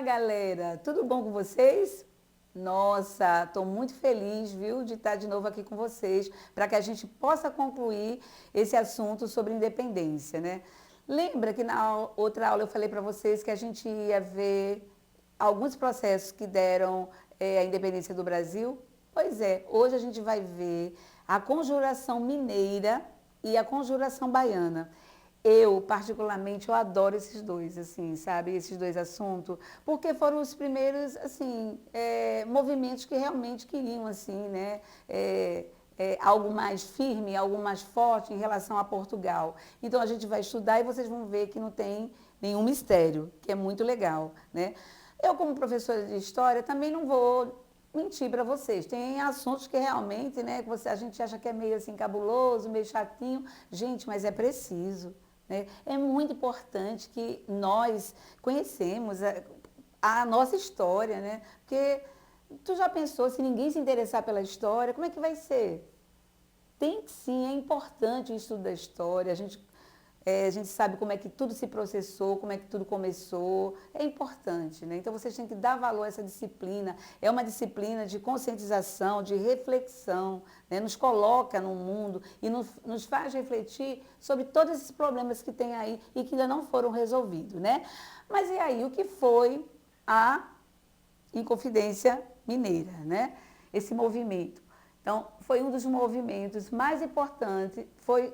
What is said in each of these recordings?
galera! Tudo bom com vocês? Nossa, estou muito feliz, viu, de estar de novo aqui com vocês, para que a gente possa concluir esse assunto sobre independência, né? Lembra que na outra aula eu falei para vocês que a gente ia ver alguns processos que deram a independência do Brasil? Pois é, hoje a gente vai ver a conjuração mineira e a conjuração baiana. Eu, particularmente, eu adoro esses dois, assim, sabe? Esses dois assuntos, porque foram os primeiros, assim, movimentos que realmente queriam, assim, né? Algo mais firme, algo mais forte em relação a Portugal. Então, a gente vai estudar e vocês vão ver que não tem nenhum mistério, que é muito legal, né? Eu, como professora de História, também não vou mentir para vocês. Tem assuntos que realmente, né, que a gente acha que é meio assim cabuloso, meio chatinho. Gente, mas é preciso. Né? É muito importante que nós conhecemos a nossa história, né? Porque tu já pensou, se ninguém se interessar pela história, como é que vai ser? Tem que sim, é importante o estudo da história, a gente sabe como é que tudo se processou, como é que tudo começou, é importante, né? Então vocês têm que dar valor a essa disciplina, é uma disciplina de conscientização, de reflexão, né? Nos coloca no mundo e nos faz refletir sobre todos esses problemas que tem aí e que ainda não foram resolvidos, né? Mas e aí, o que foi a Inconfidência Mineira, né? Esse movimento. Então, foi um dos movimentos mais importantes, foi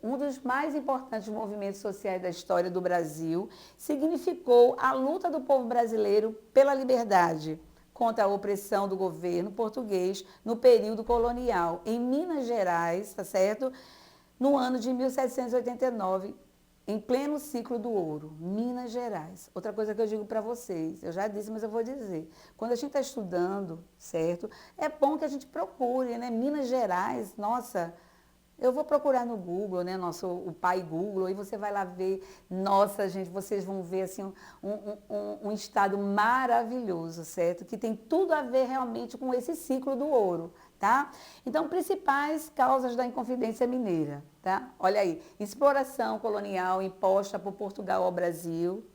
um dos mais importantes movimentos sociais da história do Brasil, significou a luta do povo brasileiro pela liberdade contra a opressão do governo português no período colonial, em Minas Gerais, tá certo? No ano de 1789, em pleno ciclo do ouro, Minas Gerais. Outra coisa que eu digo para vocês, eu já disse, mas eu vou dizer. Quando a gente está estudando, certo? É bom que a gente procure, né? Minas Gerais, nossa... Eu vou procurar no Google, né, o pai Google, e você vai lá ver, nossa, gente, vocês vão ver assim, um estado maravilhoso, certo? Que tem tudo a ver realmente com esse ciclo do ouro, tá? Então, principais causas da Inconfidência Mineira, tá? Olha aí, exploração colonial imposta por Portugal ao Brasil,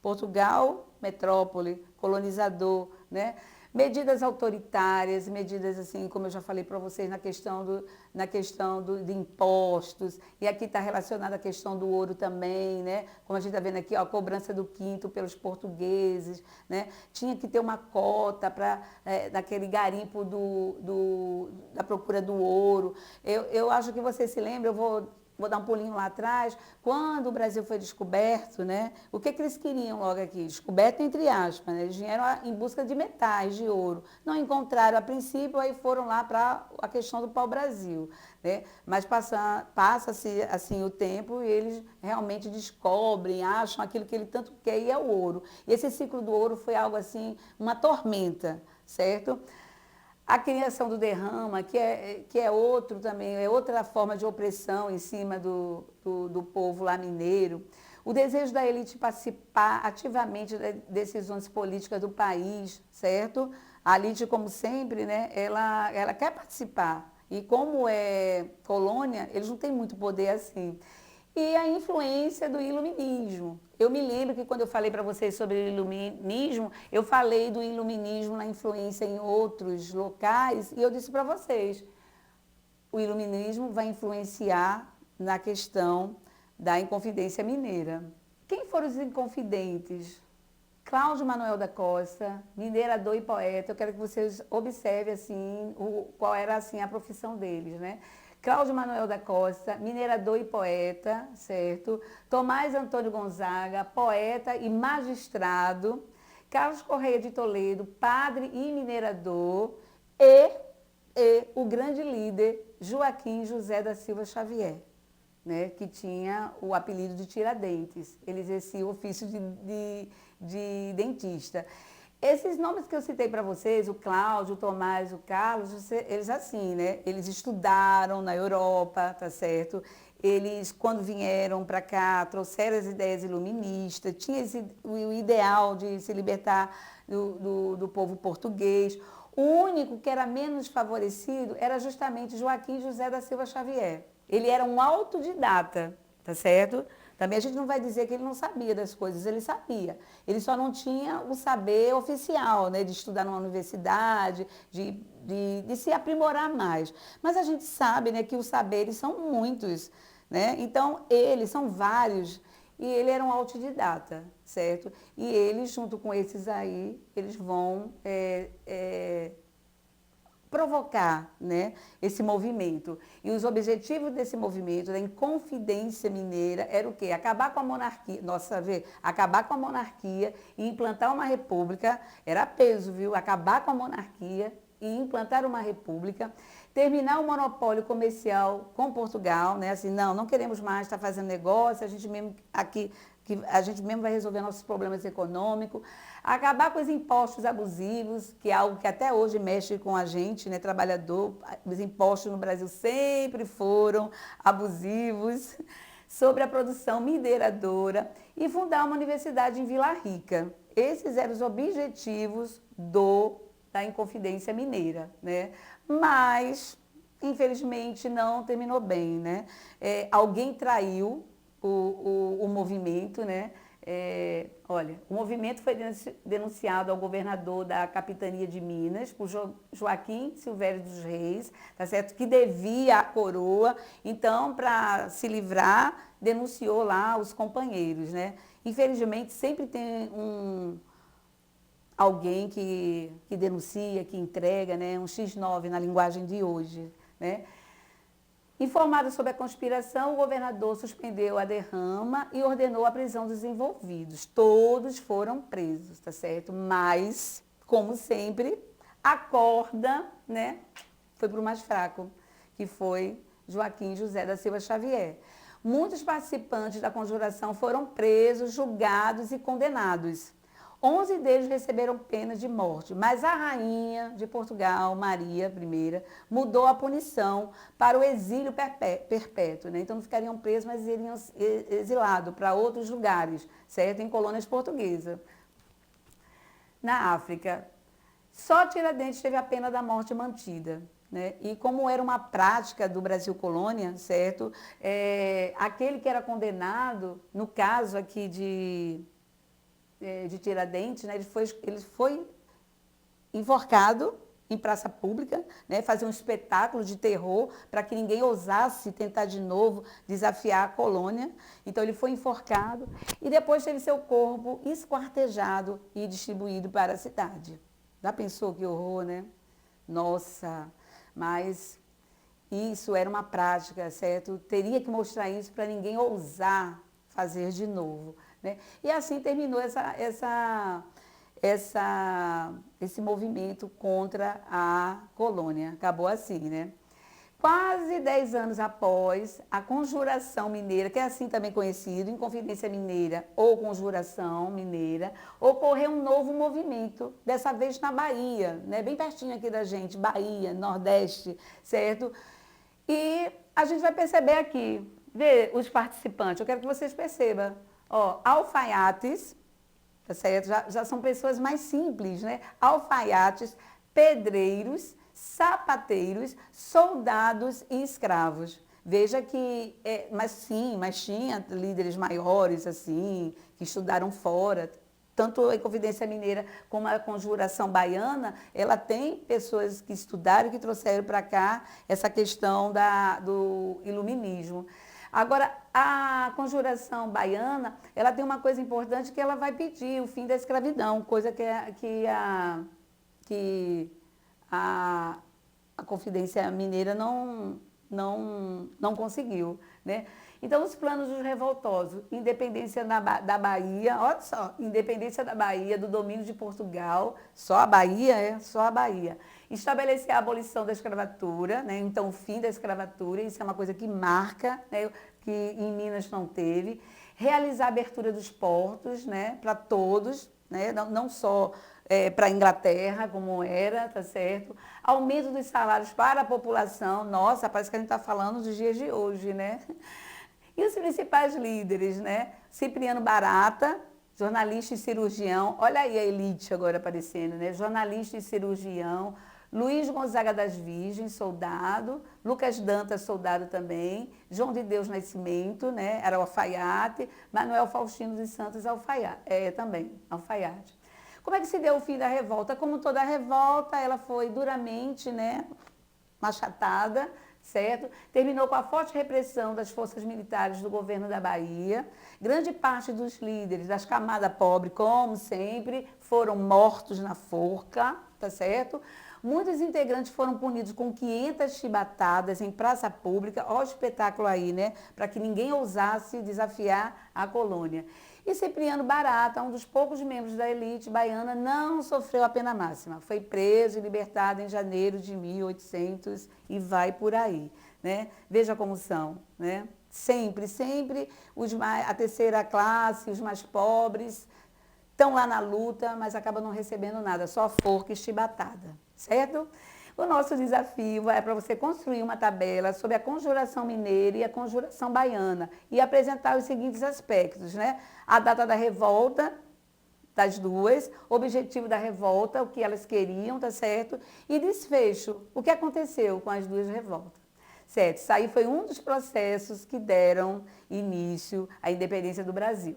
Portugal, metrópole, colonizador, né? Medidas autoritárias, medidas assim, como eu já falei para vocês, na questão de impostos, e aqui está relacionada a questão do ouro também, né? Como a gente está vendo aqui, ó, a cobrança do quinto pelos portugueses, né? Tinha que ter uma cota para daquele garimpo da procura do ouro. Eu acho que você se lembra, vou dar um pulinho lá atrás, quando o Brasil foi descoberto, né? O que eles queriam logo aqui? Descoberto entre aspas, né? Eles vieram em busca de metais, de ouro. Não encontraram a princípio, aí foram lá para a questão do pau-brasil, né? Mas passa-se assim o tempo e eles realmente descobrem, acham aquilo que ele tanto quer e é o ouro. E esse ciclo do ouro foi algo assim, uma tormenta, certo? A criação do derrama, que é outro também, é outra forma de opressão em cima do povo lá mineiro. O desejo da elite participar ativamente das decisões políticas do país, certo? A elite, como sempre, né, ela quer participar. E como é colônia, eles não têm muito poder assim. E a influência do iluminismo. Eu me lembro que quando eu falei para vocês sobre o iluminismo, eu falei do iluminismo na influência em outros locais e eu disse para vocês, o iluminismo vai influenciar na questão da Inconfidência Mineira. Quem foram os inconfidentes? Cláudio Manuel da Costa, minerador e poeta. Eu quero que vocês observem assim, qual era assim, a profissão deles, né? Cláudio Manuel da Costa, minerador e poeta, certo? Tomás Antônio Gonzaga, poeta e magistrado. Carlos Correia de Toledo, padre e minerador. E o grande líder Joaquim José da Silva Xavier, né? Que tinha o apelido de Tiradentes. Ele exercia o ofício de dentista. Esses nomes que eu citei para vocês, o Cláudio, o Tomás, o Carlos, eles assim, né? Eles estudaram na Europa, tá certo? Eles, quando vieram para cá, trouxeram as ideias iluministas, tinha o ideal de se libertar do povo português. O único que era menos favorecido era justamente Joaquim José da Silva Xavier. Ele era um autodidata, tá certo? Também a gente não vai dizer que ele não sabia das coisas, ele sabia. Ele só não tinha o saber oficial, né, de estudar numa universidade, de se aprimorar mais. Mas a gente sabe, né, que os saberes são muitos, né? Então, eles são vários. E ele era um autodidata, certo? E eles, junto com esses aí, eles vão provocar, né, esse movimento. E os objetivos desse movimento, da Inconfidência Mineira, era o quê? Acabar com a monarquia, nossa, vê, acabar com a monarquia e implantar uma república, era peso, viu? Acabar com a monarquia e implantar uma república, terminar o monopólio comercial com Portugal, né? Assim, não queremos mais estar fazendo negócio, a gente mesmo aqui, que a gente mesmo vai resolver nossos problemas econômicos, acabar com os impostos abusivos, que é algo que até hoje mexe com a gente, né, trabalhador. Os impostos no Brasil sempre foram abusivos, sobre a produção mineradora e fundar uma universidade em Vila Rica. Esses eram os objetivos da Inconfidência Mineira, né? Mas, infelizmente, não terminou bem, né? Alguém traiu o movimento, né? Olha, o movimento foi denunciado ao governador da capitania de Minas, por Joaquim Silvério dos Reis, tá certo? Que devia a coroa. Então, para se livrar, denunciou lá os companheiros, né? Infelizmente, sempre tem alguém que denuncia, que entrega, né? Um X9 na linguagem de hoje, né? Informado sobre a conspiração, o governador suspendeu a derrama e ordenou a prisão dos envolvidos. Todos foram presos, tá certo? Mas, como sempre, a corda, né, foi para o mais fraco, que foi Joaquim José da Silva Xavier. Muitos participantes da conjuração foram presos, julgados e condenados. 11 deles receberam pena de morte, mas a rainha de Portugal, Maria I, mudou a punição para o exílio perpétuo, né? Então não ficariam presos, mas iriam exilados para outros lugares, certo? Em colônias portuguesas. Na África, só Tiradentes teve a pena da morte mantida, né? E como era uma prática do Brasil colônia, certo? Aquele que era condenado, no caso aqui de Tiradentes, né, ele foi enforcado em praça pública, né, fazer um espetáculo de terror para que ninguém ousasse tentar de novo desafiar a colônia. Então ele foi enforcado e depois teve seu corpo esquartejado e distribuído para a cidade. Já pensou que horror, né? Nossa, mas isso era uma prática, certo? Teria que mostrar isso para ninguém ousar fazer de novo, né? E assim terminou esse movimento contra a colônia. Acabou assim, né? Quase 10 anos após a Conjuração Mineira, que é assim também conhecido, Inconfidência Mineira ou Conjuração Mineira, ocorreu um novo movimento, dessa vez na Bahia, né? Bem pertinho aqui da gente, Bahia, Nordeste, certo? E a gente vai perceber aqui, ver os participantes, eu quero que vocês percebam. Ó, alfaiates, tá certo? Já são pessoas mais simples, né? Alfaiates, pedreiros, sapateiros, soldados e escravos. Veja que, mas tinha líderes maiores, assim, que estudaram fora. Tanto a Inconfidência Mineira como a Conjuração Baiana, ela tem pessoas que estudaram e que trouxeram para cá essa questão do iluminismo. Agora, a Conjuração Baiana, ela tem uma coisa importante que ela vai pedir o fim da escravidão, coisa que a Confidência Mineira não conseguiu, né? Então, os planos dos revoltosos, independência da Bahia, olha só, independência da Bahia, do domínio de Portugal, só a Bahia, só a Bahia. Estabelecer a abolição da escravatura, né? Então, o fim da escravatura, isso é uma coisa que marca, né? Que em Minas não teve. Realizar a abertura dos portos, né? Para todos, né? Não só para a Inglaterra, como era, tá certo? Aumento dos salários para a população, nossa, parece que a gente está falando dos dias de hoje, né? E os principais líderes, né? Cipriano Barata, jornalista e cirurgião, olha aí a elite agora aparecendo, né? Jornalista e cirurgião, Luiz Gonzaga das Virgens, soldado. Lucas Dantas, soldado também. João de Deus Nascimento, né? Era o alfaiate. Manuel Faustino dos Santos, alfaiate. Também, alfaiate. Como é que se deu o fim da revolta? Como toda revolta, ela foi duramente, né, machatada, certo? Terminou com a forte repressão das forças militares do governo da Bahia. Grande parte dos líderes das camadas pobres, como sempre, foram mortos na forca, tá certo? Muitos integrantes foram punidos com 500 chibatadas em praça pública. Olha o espetáculo aí, né? Para que ninguém ousasse desafiar a colônia. E Cipriano Barata, um dos poucos membros da elite baiana, não sofreu a pena máxima. Foi preso e libertado em janeiro de 1800 e vai por aí, né? Veja como são, né? Sempre, sempre a terceira classe, os mais pobres, estão lá na luta, mas acabam não recebendo nada, só forca e chibatada, certo? O nosso desafio é para você construir uma tabela sobre a conjuração mineira e a conjuração baiana e apresentar os seguintes aspectos, né? A data da revolta das duas, objetivo da revolta, o que elas queriam, tá certo? E desfecho, o que aconteceu com as duas revoltas. Certo, isso aí foi um dos processos que deram início à independência do Brasil.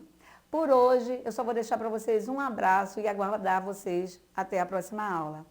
Por hoje, eu só vou deixar para vocês um abraço e aguardar vocês até a próxima aula.